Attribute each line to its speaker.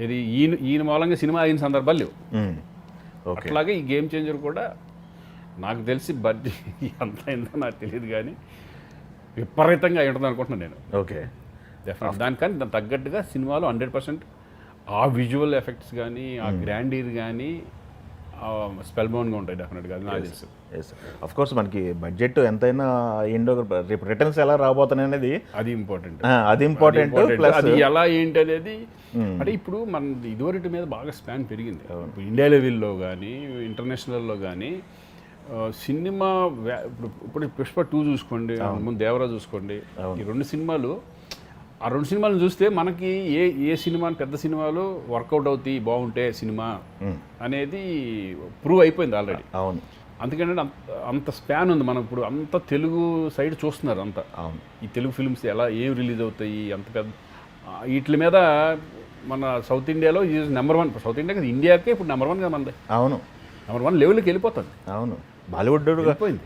Speaker 1: ఇది ఈయన మూలంగా సినిమా అయిన సందర్భాలు లేవు.
Speaker 2: ఓకే.
Speaker 1: అట్లాగే ఈ గేమ్ చేంజర్ కూడా నాకు తెలిసి బడ్జెట్ ఎంత అయిందో నాకు తెలియదు, కానీ విపరీతంగా అయి ఉంటుంది అనుకుంటున్నాను నేను.
Speaker 2: ఓకే.
Speaker 1: డెఫినెట్ దానికని దానికి తగ్గట్టుగా సినిమాలో 100% ఆ విజువల్ ఎఫెక్ట్స్ కానీ ఆ గ్రాండీర్ కానీ స్పెల్ బౌండ్గా ఉంటాయి డెఫినెట్గా, అది నాకు తెలుసు.
Speaker 2: ఎస్ అఫ్ కోర్స్ మనకి బడ్జెట్ ఎంతైనా ఏంటో రేపు రిటర్న్స్ ఎలా రాబోతున్నాయి అనేది
Speaker 1: అది ఇంపార్టెంట్.
Speaker 2: అది ఇంపార్టెంట్. ప్లస్
Speaker 1: అది ఎలా ఏంటి అనేది అంటే ఇప్పుడు మన ఇదివరటి మీద బాగా స్పాన్ పెరిగింది. ఇప్పుడు ఇండియా లెవెల్లో కానీ ఇంటర్నేషనల్లో కానీ సినిమా ఇప్పుడు పుష్ప 2 చూసుకోండి, ముందు దేవరా చూసుకోండి, ఈ రెండు సినిమాలు ఆ రెండు సినిమాలను చూస్తే మనకి ఏ సినిమా పెద్ద సినిమాలు వర్కౌట్ అవుతాయి బాగుంటే సినిమా అనేది ప్రూవ్ అయిపోయింది ఆల్రెడీ.
Speaker 2: అవును.
Speaker 1: అందుకంటే అంత స్పాన్ ఉంది. మనం ఇప్పుడు అంత తెలుగు సైడ్ చూస్తున్నారు అంతా.
Speaker 2: అవును.
Speaker 1: ఈ తెలుగు ఫిల్మ్స్ ఎలా ఏం రిలీజ్ అవుతాయి అంత పెద్ద వీటి మీద మన సౌత్ ఇండియాలో ఈజ్ నెంబర్ 1. సౌత్ ఇండియా కదా, ఇండియాకే ఇప్పుడు నెంబర్ 1 కదా మనది.
Speaker 2: అవును.
Speaker 1: నెంబర్ 1 లెవెల్కి వెళ్ళిపోతుంది.
Speaker 2: అవును. బాలీవుడ్
Speaker 1: వెళ్ళిపోయింది.